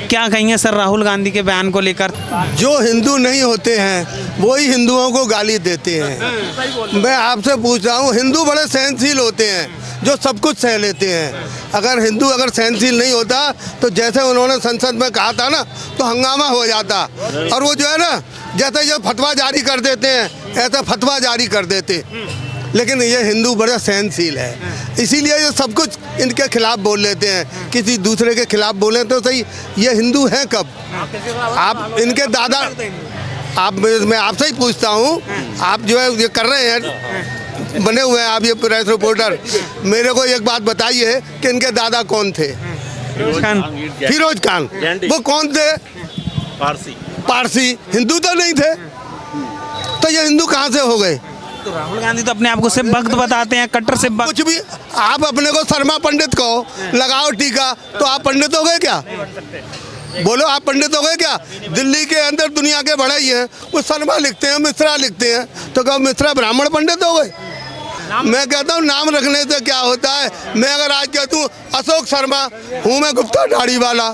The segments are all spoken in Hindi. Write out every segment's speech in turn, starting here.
क्या कहेंगे सर राहुल गांधी के बयान को लेकर? जो हिंदू नहीं होते हैं वही हिंदुओं को गाली देते हैं। मैं आपसे पूछ रहा हूँ, हिंदू बड़े सहनशील होते हैं जो सब कुछ सह लेते हैं। अगर हिंदू अगर सहनशील नहीं होता तो जैसे उन्होंने संसद में कहा था ना, तो हंगामा हो जाता। और वो जो है ना, जैसे ये फतवा जारी कर देते हैं ऐसा फतवा जारी कर देते। लेकिन ये हिंदू बड़ा सहनशील है, इसीलिए ये सब कुछ इनके खिलाफ बोल लेते हैं। किसी दूसरे के खिलाफ बोले तो सही, ये हिंदू हैं कब? आप इनके दादा, मैं आपसे ही पूछता हूँ, आप जो है ये कर रहे हैं, बने हुए हैं आप ये प्रेस रिपोर्टर, मेरे को एक बात बताइए कि इनके दादा कौन थे? फिरोज खान। वो कौन थे? पारसी। हिंदू तो नहीं थे, तो ये हिंदू कहाँ से हो गए? तो राहुल गांधी तो अपने आप को सिर्फ भक्त बताते हैं, कट्टर सिर्फ भक्त। कुछ भी आप अपने को शर्मा पंडित कहो, लगाओ टीका, तो आप पंडित हो गए क्या? बोलो, आप पंडित हो गए क्या? दिल्ली के अंदर दुनिया के बड़े ही हैं, वो शर्मा लिखते हैं, मिश्रा लिखते हैं, तो कहो मिश्रा ब्राह्मण पंडित हो गए? मैं कहता हूँ नाम रखने से क्या होता है। मैं अगर आज कहता हूँ अशोक शर्मा हूँ मैं, गुप्ता दाढ़ी वाला,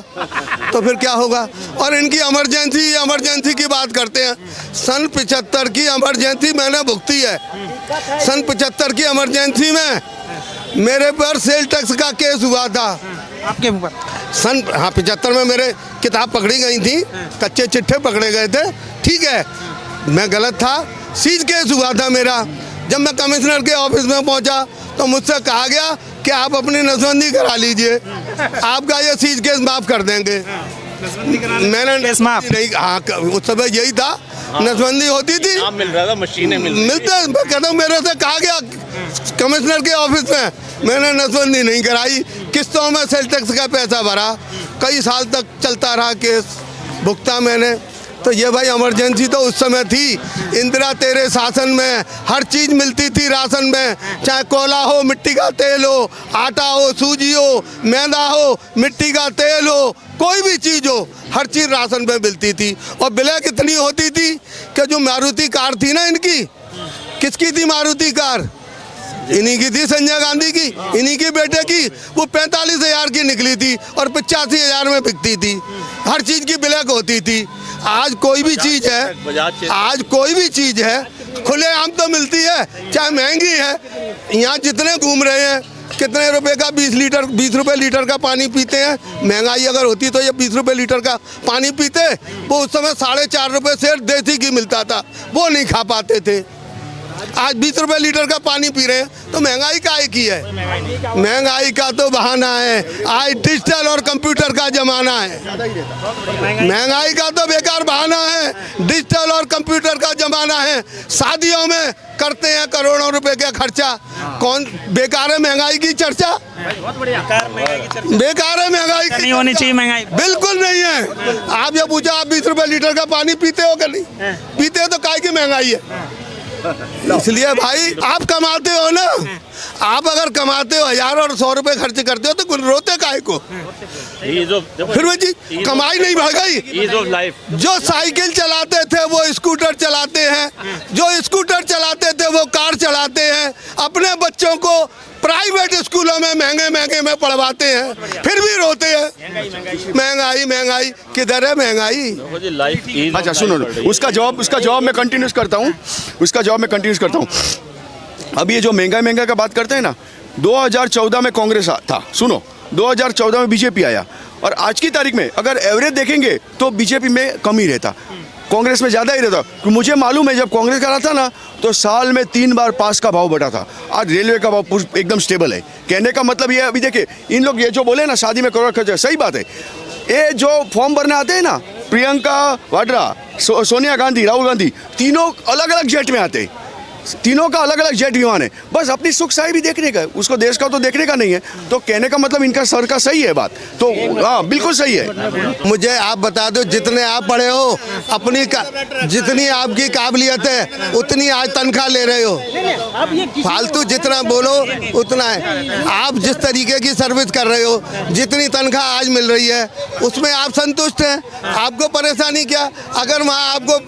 तो फिर क्या होगा? और इनकी इमरजेंसी की बात करते हैं। सन 75 की इमरजेंसी मैंने भुगती है। सन 75 की इमरजेंसी में मेरे पर सेल टैक्स का केस हुआ था। आपके ऊपर? सन 75 में मेरे किताब पकड़ी गई थी, कच्चे चिट्ठे पकड़े गए थे, ठीक है, मैं गलत था, सीज केस हुआ था मेरा। जब मैं कमिश्नर के ऑफिस में पहुंचा तो मुझसे कहा गया कि आप अपनी नसबंदी करा लीजिए, आपका ये सीज केस माफ़ कर देंगे। मैंने केस माफ नहीं, हाँ उस समय यही था, नसबंदी होती थी, मिल रहा था, मशीनें मिलते। मैं कहता हूँ मेरे से कहा गया कमिश्नर के ऑफिस में, मैंने नसबंदी नहीं कराई, किस्तों में सेल टैक्स का पैसा भरा, कई साल तक चलता रहा केस, भुगता मैंने। तो ये भाई इमरजेंसी तो उस समय थी। इंदिरा तेरे शासन में हर चीज़ मिलती थी राशन में, चाहे कोयला हो, मिट्टी का तेल हो, आटा हो, सूजी हो, मैदा हो, मिट्टी का तेल हो, कोई भी चीज़ हो, हर चीज़ राशन में मिलती थी। और बिलें कितनी होती थी कि जो मारुति कार थी ना इनकी, किसकी थी मारुति कार? इन्हीं की थी, संजय गांधी की, इन्हीं के बेटे की। वो 45,000 की निकली थी और 85,000 में बिकती थी। हर चीज़ की ब्लैक होती थी। आज कोई भी चीज़ है, आज कोई भी चीज़ है खुलेआम तो मिलती है, चाहे महंगी है। यहाँ जितने घूम रहे हैं, कितने रुपए का 20 रुपए लीटर का पानी पीते हैं। महंगाई अगर होती तो ये 20 रुपए लीटर का पानी पीते। वो उस समय 4.5 रुपए से देसी घी मिलता था, वो नहीं खा पाते थे। आज 20 रुपए लीटर का पानी पी रहे हैं, तो महंगाई काहे की है? महंगाई का तो बहाना है, आज डिजिटल और कंप्यूटर का जमाना है। महंगाई का तो बेकार बहाना है, डिजिटल और कंप्यूटर का जमाना है। शादियों में करते हैं करोड़ों रुपए का खर्चा, कौन बेकार है महंगाई की चर्चा? बेकार है महंगाई नहीं होनी चाहिए महंगाई, बिल्कुल नहीं है। आप ये पूछा, आप 20 रुपए लीटर का पानी पीते हो क्या? नहीं पीते हो तो काहे की महंगाई है? इसलिए भाई आप कमाते हो ना, आप अगर कमाते हो 1000 और 100 रुपए खर्च करते हो तो रोते काहे को? फिर वो जी कमाई नहीं बढ़ गई। जो साइकिल चलाते थे वो स्कूटर चलाते हैं, जो स्कूटर चलाते थे वो कार चलाते हैं, अपने बच्चों को प्राइवेट स्कूलों में महंगे में पढ़वाते हैं, फिर भी रोते हैं महंगाई किधर है महंगाई? अच्छा सुनो, उसका जवाब मैं कंटिन्यूस करता हूँ। अब ये जो महंगाई का बात करते हैं ना, 2014 में कांग्रेस था, सुनो 2014 में बीजेपी आया, और आज की तारीख में अगर एवरेज देखेंगे तो बीजेपी में कम ही रहता, कांग्रेस में ज़्यादा ही रहता। मुझे मालूम है जब कांग्रेस का रहा था ना, तो साल में 3 बार पास का भाव बढ़ा था। आज रेलवे का भाव एकदम स्टेबल है। कहने का मतलब ये, अभी देखिए इन लोग ये जो बोले ना शादी में करोड़ खर्च है, सही बात है। ये जो फॉर्म भरने आते हैं ना, प्रियंका वाड्रा, सोनिया गांधी, राहुल गांधी, तीनों अलग अलग जेट में आते हैं, तीनों का अलग अलग जेट विमान है, बस अपनी सुख सही भी देखने का है, उसको देश का तो देखने का नहीं है। तो कहने का मतलब इनका सर का सही है बात, तो हाँ बिल्कुल सही है। मुझे आप बता दो, जितने आप पढ़े हो, अपनी जितनी आपकी काबिलियत है उतनी आज तनख्वाह ले रहे हो। फालतू जितना बोलो उतना है। आप जिस तरीके की सर्विस कर रहे हो, जितनी तनख्वाह आज मिल रही है उसमें आप संतुष्ट हैं? आपको परेशानी क्या? अगर वहाँ आपको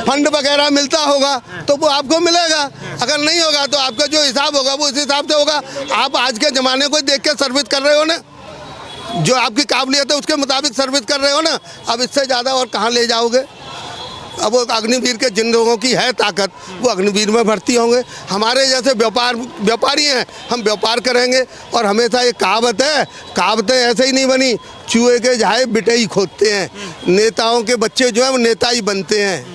फंड वगैरह मिलता होगा तो वो आपको मिलेगा, अगर नहीं होगा तो आपका जो हिसाब होगा वो इस हिसाब से होगा। आप आज के ज़माने को देख के सर्विस कर रहे हो ना, जो आपकी काबिलियत है उसके मुताबिक सर्विस कर रहे हो ना, अब इससे ज़्यादा और कहाँ ले जाओगे। अब वो अग्निवीर के जिन लोगों की है ताकत वो अग्निवीर में भर्ती होंगे। हमारे जैसे व्यापारी हैं, हम व्यापार करेंगे। और हमेशा एक कहावतें ऐसे ही नहीं बनी, चूहे के झाए बिटे ही खोदते हैं। नेताओं के बच्चे जो हैं वो नेता ही बनते हैं,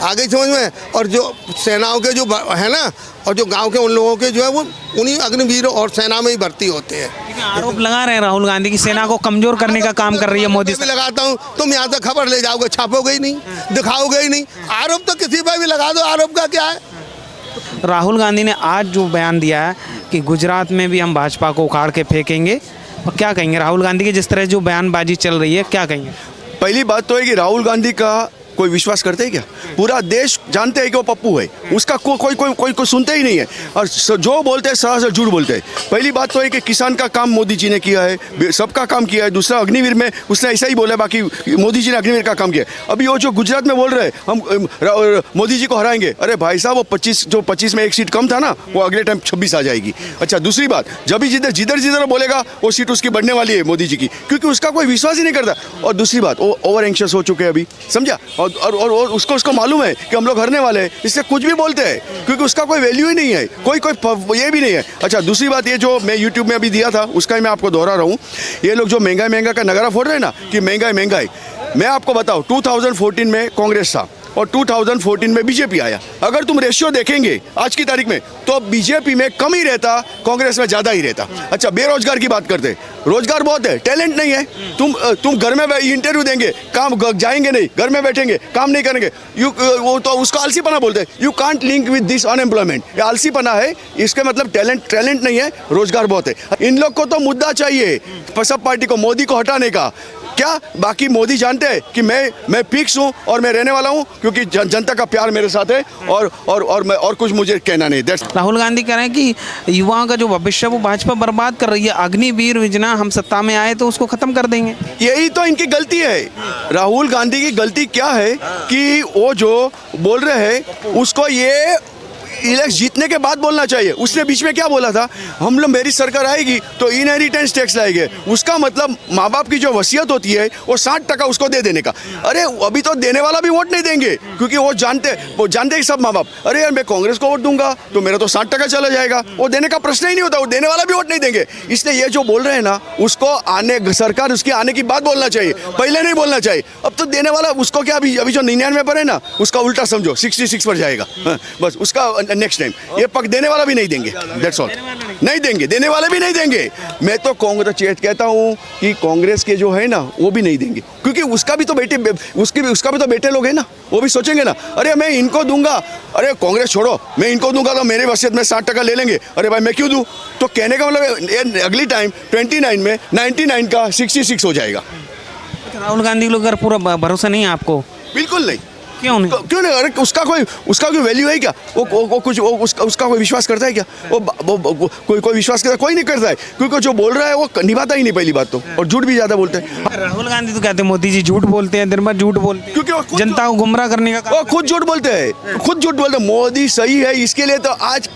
आगे समझ में। और जो सेनाओं के जो है ना, और जो गांव के उन लोगों के जो है वो उन्हीं अग्निवीर और सेना में ही भर्ती होते हैं। लेकिन आरोप लगा रहे हैं राहुल गांधी की सेना को कमजोर करने का काम कर रही है मोदी मैं भी लगाता हूँ, तुम यहाँ से खबर ले जाओगे, छापोगे ही नहीं, दिखाओगे ही नहीं। आरोप तो किसी पर भी लगा दो, आरोप का क्या है। राहुल गांधी ने आज जो बयान दिया है कि गुजरात में भी हम भाजपा को उखाड़ के फेंकेंगे, और क्या कहेंगे राहुल गांधी की जिस तरह जो बयानबाजी चल रही है, क्या कहेंगे? पहली बात तो है कि राहुल गांधी का कोई विश्वास करते हैं क्या? पूरा देश जानते हैं कि वो पप्पू है, उसका कोई सुनते ही नहीं है। और जो बोलते हैं सरासर झूठ बोलते हैं। पहली बात तो है कि किसान का काम मोदी जी ने किया है, सबका काम किया है। दूसरा, अग्निवीर में उसने ऐसा ही बोला, बाकी मोदी जी ने अग्निवीर का काम किया। अभी वो जो गुजरात में बोल रहे हैं हम मोदी जी को हराएंगे, अरे भाई साहब वो 25 में एक सीट कम था ना, वो अगले टाइम 26 आ जाएगी। अच्छा, दूसरी बात, जब भी जिधर बोलेगा वो सीट उसकी बढ़ने वाली है मोदी जी की, क्योंकि उसका कोई विश्वास ही नहीं करता। और दूसरी बात, वो ओवर एंशियस हो चुके हैं अभी, समझा। और उसको मालूम है कि हम लोग हरने वाले हैं, इससे कुछ भी बोलते हैं, क्योंकि उसका कोई वैल्यू ही नहीं है, कोई ये भी नहीं है। अच्छा, दूसरी बात, ये जो मैं यूट्यूब में अभी दिया था उसका ही मैं आपको दोहरा रहा हूँ। ये लोग जो महंगाई का नगारा फोड़ रहे हैं ना कि महंगाई, मैं आपको बताऊँ 2014 में कांग्रेस था और 2014 में बीजेपी आया। अगर तुम रेशियो देखेंगे आज की तारीख में तो बीजेपी में कम ही रहता, कांग्रेस में ज़्यादा ही रहता। अच्छा, बेरोजगार की बात करते, रोजगार बहुत है, टैलेंट नहीं है। तुम घर में इंटरव्यू देंगे, काम जाएंगे नहीं, घर में बैठेंगे, काम नहीं करेंगे, वो तो उसको आलसीपना बोलते हैं। You can't link with this unemployment, ये आलसीपना है, इसके मतलब टैलेंट नहीं है, रोजगार बहुत है। इन लोग को तो मुद्दा चाहिए सब पार्टी को, मोदी को हटाने का। क्या बाकी मोदी जानते हैं कि मैं फिक्स हूँ और मैं रहने वाला हूँ, क्योंकि जनता का प्यार मेरे साथ है और कुछ मुझे कहना नहीं। राहुल गांधी कह रहे हैं कि युवाओं का जो भविष्य वो भाजपा बर्बाद कर रही है, अग्निवीर योजना हम सत्ता में आए तो उसको खत्म कर देंगे। यही तो इनकी गलती है। राहुल गांधी की गलती क्या है कि वो जो बोल रहे हैं उसको ये इलेक्शन जीतने के बाद बोलना चाहिए। उसने बीच में क्या बोला था, हम लोग मेरी सरकार आएगी तो इनहेरिटेंस टैक्स लाएंगे। उसका मतलब माँ बाप की जो वसीयत होती है वो 60% उसको दे देने का। अरे अभी तो देने वाला भी वोट नहीं देंगे, क्योंकि वो जानते हैं सब माँ बाप, अरे यार मैं कांग्रेस को वोट दूंगा तो मेरा तो 60% चला जाएगा, वो देने का प्रश्न ही नहीं होता, वो देने वाला भी वोट नहीं देंगे। इसलिए ये जो बोल रहे हैं ना, उसको सरकार उसके आने की बात बोलना चाहिए, पहले नहीं बोलना चाहिए। अब तो देने वाला उसको क्या, अभी जो 99 पर है ना, उसका उल्टा समझो 66 पर जाएगा। बस उसका नेक्स्ट टाइम ये पक देने वाला भी नहीं देंगे, दैट्स ऑल। नहीं देंगे, देने वाले भी नहीं देंगे। मैं तो कांग्रेस कहता हूँ कि कांग्रेस के जो है ना वो भी नहीं देंगे, क्योंकि उसका भी तो बेटे लोग हैं ना, वो भी सोचेंगे ना, अरे मैं इनको दूंगा, अरे कांग्रेस छोड़ो, मैं इनको दूंगा तो मेरे वसीयत में 60% ले लेंगे, अरे भाई मैं क्यों दूं। तो कहने का मतलब अगली टाइम 29 में 99 का 66 हो जाएगा। राहुल गांधी लोग अगर पूरा भरोसा नहीं है आपको? बिल्कुल नहीं। क्यों नहीं? क्यों नहीं? अरे उसका कोई वैल्यू है क्या? उसका कोई विश्वास करता है क्या? कोई विश्वास करता है? कोई नहीं करता है, क्योंकि जो बोल रहा है वो निभाता ही नहीं, पहली बात तो, और झूठ भी ज्यादा बोलते हैं। राहुल गांधी तो कहते हैं मोदी जी झूठ बोलते हैं, दिन भर झूठ बोलते हैं, क्योंकि जनता को गुमराह करने का वो खुद झूठ बोलते हैं, खुद झूठ बोलते हैं। मोदी सही है, इसके लिए तो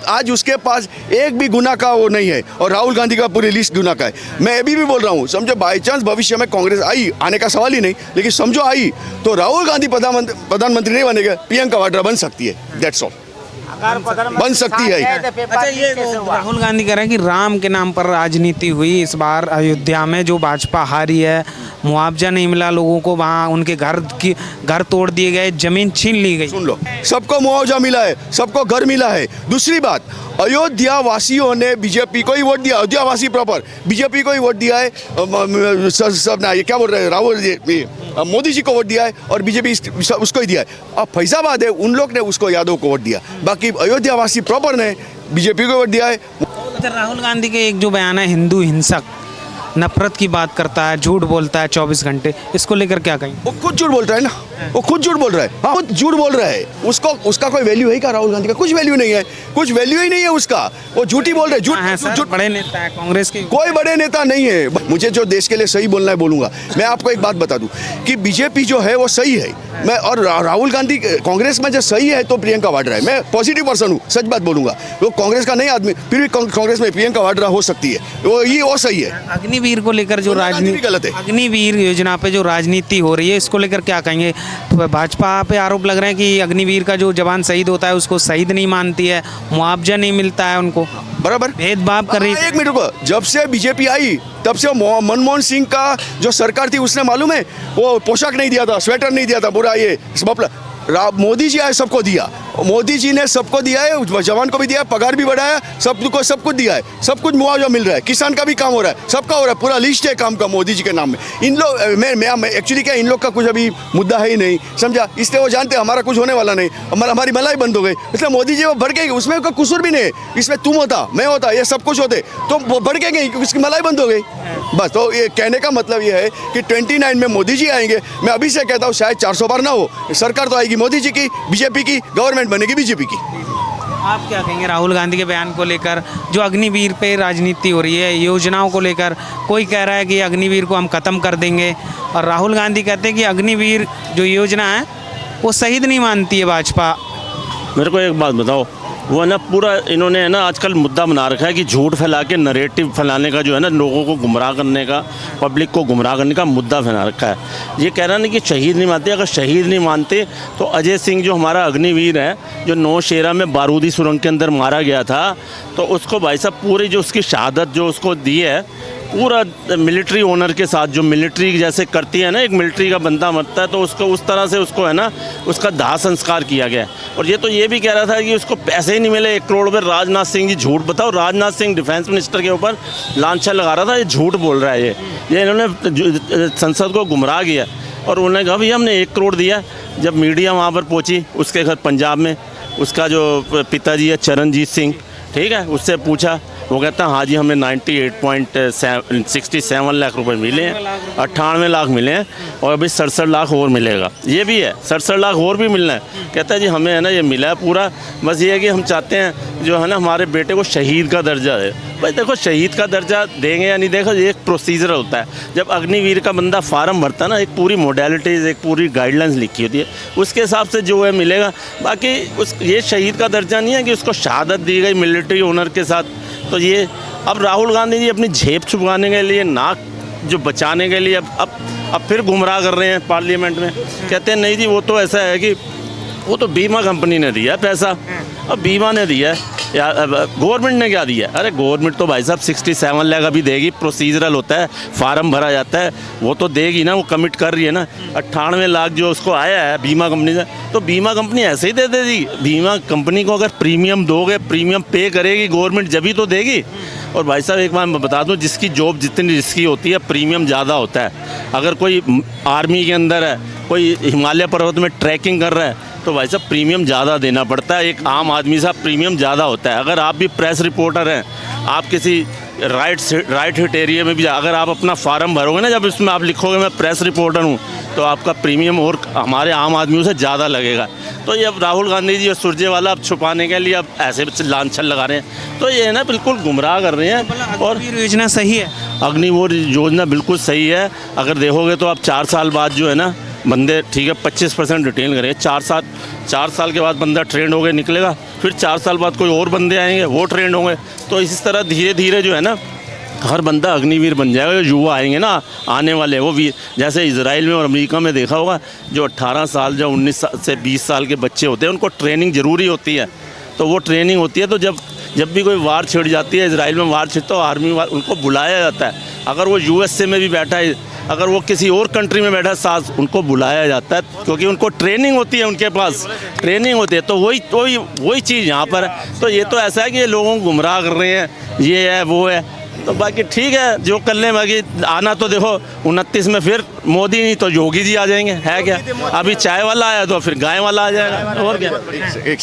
आज उसके पास एक भी गुनाह का वो नहीं है, और राहुल गांधी का पूरी लिस्ट गुनाह का है। मैं अभी भी बोल रहा हूँ, समझो बाई चांस भविष्य में कांग्रेस आई, आने का सवाल ही नहीं, लेकिन समझो आई तो राहुल गांधी प्रधानमंत्री नहीं बनेगा, प्रियंका वाड्रा बन सकती है, दैट्स ऑल, बन सकती है। अच्छा, ये राहुल गांधी कह रहे हैं कि राम के नाम पर राजनीति हुई इस बार अयोध्या में, जो भाजपा हारी है, मुआवजा नहीं मिला लोगों को, वहाँ उनके घर तोड़ दिए गए, जमीन छीन ली गई। सुन लो, सबको मुआवजा मिला है, सबको घर मिला है। दूसरी बात, अयोध्या वासियों ने बीजेपी को ही वोट दिया, अयोध्या वासी प्रॉपर बीजेपी को ही वोट दिया है। सब ना ये क्या बोल रहे हैं, राहुल मोदी जी को वोट दिया है और बीजेपी उसको ही दिया है। अब फैजाबाद है, उन लोग ने उसको यादव को वोट दिया, बाकी अयोध्या वासी प्रॉपर ने बीजेपी को वोट दिया है। अच्छा, राहुल गांधी के एक जो बयान है, हिंदू हिंसक, नफरत की बात करता है, झूठ बोलता है 24 घंटे, इसको लेकर क्या कहें? वो खुद झूठ बोल रहा है ना, वो खुद झूठ बोल रहा है, हाँ खुद झूठ बोल रहा है। उसका कोई वैल्यू है क्या? राहुल गांधी का कुछ वैल्यू नहीं है, कुछ वैल्यू ही नहीं है उसका, वो झूठ ही बोल रहे हैं। झूठ बड़े नेता है कांग्रेस के, कोई बड़े नेता नहीं है। मुझे जो देश के लिए सही बोलना है बोलूंगा। मैं आपको एक बात बता दूं कि बीजेपी जो है वो सही है, मैं और राहुल गांधी कांग्रेस में जो सही है तो प्रियंका वाड्रा है। मैं पॉजिटिव पर्सन हूँ, सच बात बोलूंगा। वो कांग्रेस का नहीं आदमी, फिर भी कांग्रेस में प्रियंका वाड्रा हो सकती है, वो सही है। अग्निवीर को लेकर जो सोनिया गांधी भी राजनीति गलत है। अग्निवीर योजना पे जो राजनीति हो रही है इसको लेकर क्या कहेंगे? तो भाजपा पे आरोप लग रहे हैं कि अग्निवीर का जो जवान शहीद होता है उसको शहीद नहीं मानती है, मुआवजा नहीं मिलता है उनको, बराबर भेदभाव कर रही है। एक मिनट रुको, जब से बीजेपी आई तब से मनमोहन सिंह का जो सरकार थी उसने मालूम है वो पोशाक नहीं दिया था, स्वेटर नहीं दिया था, पूरा ये मोदी जी आए सबको दिया, मोदी जी ने सबको दिया है, जवान को भी दिया है, पगार भी बढ़ाया, सबको सब कुछ दिया है, सब कुछ मुआवजा मिल रहा है, किसान का भी काम हो रहा है, सबका हो रहा है, पूरा लिस्ट है काम का मोदी जी के नाम में। इन लोग मैं एक्चुअली क्या इन लोग का कुछ अभी मुद्दा है ही नहीं, समझा, इसलिए वो जानते हैं हमारा कुछ होने वाला नहीं, हमारी मलाई बंद हो गई, इसलिए मोदी जी वो बढ़ गई, उसमें कोई कसूर भी नहीं है, इसमें तुम होता मैं होता ये सब कुछ होते तो वो बढ़ के गई क्योंकि उसकी मलाई बंद हो गई बस। तो ये कहने का मतलब ये है कि 29 में मोदी जी आएंगे, मैं अभी से कहता हूँ शायद 400 बार ना हो, सरकार तो आएगी मोदी जी की, बीजेपी की, गवर्नमेंट बनेगी बीजेपी की। आप क्या कहेंगे राहुल गांधी के बयान को लेकर, जो अग्निवीर पे राजनीति हो रही है, योजनाओं को लेकर? कोई कह रहा है कि अग्निवीर को हम ख़त्म कर देंगे और राहुल गांधी कहते हैं कि अग्निवीर जो योजना है वो शहीद नहीं मानती है भाजपा। मेरे को एक बात बताओ, वो है ना पूरा इन्होंने है ना आजकल मुद्दा बना रखा है कि झूठ फैला के नरेटिव फैलाने का, जो है ना लोगों को गुमराह करने का, पब्लिक को गुमराह करने का मुद्दा फैला रखा है। ये कह रहा है ना कि शहीद नहीं मानते, अगर शहीद नहीं मानते तो अजय सिंह जो हमारा अग्निवीर है, जो नौशेरा में बारूदी सुरंग के अंदर मारा गया था, तो उसको भाई साहब पूरी जो उसकी शहादत जो उसको दी है, पूरा मिलिट्री ओनर के साथ जो मिलिट्री जैसे करती है ना, एक मिलिट्री का बंदा मरता है तो उसको उस तरह से उसको है ना उसका दाह संस्कार किया गया। और ये तो ये भी कह रहा था कि उसको पैसे ही नहीं मिले 1 करोड़ रुपये। राजनाथ सिंह जी झूठ, बताओ, राजनाथ सिंह डिफेंस मिनिस्टर के ऊपर लांछन लगा रहा था, ये झूठ बोल रहा है, ये इन्होंने संसद को गुमराह किया। और उन्होंने कहा भैया हमने 1 करोड़ दिया। जब मीडिया वहाँ पर पहुँची उसके घर पंजाब में, उसका जो पिताजी है चरणजीत सिंह, ठीक है, उससे पूछा, वो कहता है हाँ जी हमें 98.67 लाख रुपए मिले हैं, 98 लाख मिले हैं और अभी 67 लाख और मिलेगा। ये भी है 67 लाख और भी मिलना है। कहता है जी हमें है ना ये मिला है पूरा, बस ये है कि हम चाहते हैं जो है ना हमारे बेटे को शहीद का दर्जा है। भाई देखो शहीद का दर्जा देंगे या नहीं, देखो ये एक प्रोसीजर होता है। जब अग्निवीर का बंदा फार्म भरता है ना, एक पूरी मोडेलिटीज़, एक पूरी गाइडलाइंस लिखी होती है, उसके हिसाब से जो है मिलेगा। बाकी उस ये शहीद का दर्जा नहीं है कि उसको शहादत दी गई मिलिट्री ओनर के साथ। तो ये अब राहुल गांधी जी अपनी जेब छुपाने के लिए, नाक जो बचाने के लिए अब फिर गुमराह कर रहे हैं पार्लियामेंट में। कहते हैं नहीं जी वो तो ऐसा है कि वो तो बीमा कंपनी ने दिया पैसा, अब बीमा ने दिया है या गवर्नमेंट ने क्या दिया? अरे गवर्नमेंट तो भाई साहब 67 लाख अभी देगी, प्रोसीजरल होता है, फार्म भरा जाता है, वो तो देगी ना, वो कमिट कर रही है ना। 98 लाख जो उसको आया है बीमा कंपनी से, तो बीमा कंपनी ऐसे ही दे देगी। बीमा कंपनी को अगर प्रीमियम दोगे, प्रीमियम पे करेगी गवर्नमेंट, जभी तो देगी। और भाई साहब एक बात मैं बता दूं, जिसकी जॉब जितनी रिस्की होती है प्रीमियम ज़्यादा होता है। अगर कोई आर्मी के अंदर है, कोई हिमालय पर्वत में ट्रैकिंग कर रहा है, तो भाई साहब प्रीमियम ज़्यादा देना पड़ता है। एक आम आदमी सा प्रीमियम ज़्यादा होता है। अगर आप भी प्रेस रिपोर्टर हैं, आप किसी राइट हिट एरिया में भी अगर आप अपना फार्म भरोगे ना, जब इसमें आप लिखोगे मैं प्रेस रिपोर्टर हूँ, तो आपका प्रीमियम और हमारे आम आदमियों से ज़्यादा लगेगा। तो ये अब राहुल गांधी जी और सुरजेवाला अब छुपाने के लिए अब ऐसे लांछन लगा रहे हैं, तो ये ना बिल्कुल गुमराह कर रहे हैं। और योजना सही है, अग्निवीर योजना बिल्कुल सही है। अगर देखोगे तो अब 4 साल बाद जो है ना बंदे, ठीक है 25% रिटेन करेंगे, 4 साल के बाद बंदा ट्रेंड हो गए निकलेगा, फिर 4 साल बाद कोई और बंदे आएंगे वो ट्रेंड होंगे। तो इस तरह धीरे धीरे जो है ना हर बंदा अग्निवीर बन जाएगा। जो युवा आएंगे ना आने वाले, वो भी जैसे इजराइल में और अमेरिका में देखा होगा, जो 18 साल जो 19 से 20 साल के बच्चे होते हैं उनको ट्रेनिंग ज़रूरी होती है। तो वो ट्रेनिंग होती है, तो जब भी कोई वार छिड़ जाती है, इजराइल में वार छिड़ता है, आर्मी वार उनको बुलाया जाता है। अगर वो USA में भी बैठा है, अगर वो किसी और कंट्री में बैठा है साथ, उनको बुलाया जाता है, क्योंकि उनको ट्रेनिंग होती है, उनके पास ट्रेनिंग होती है। तो वही चीज़ यहाँ पर है। तो ये तो ऐसा है कि ये लोगों को गुमराह कर रहे हैं, ये है वो है। तो बाकी ठीक है जो कर लें, बाकी आना तो देखो 29 में फिर मोदी नहीं तो योगी जी आ जाएंगे, है क्या? अभी चाय वाला आया तो फिर गाय वाला आ जाएगा, और क्या। एक सेकंड।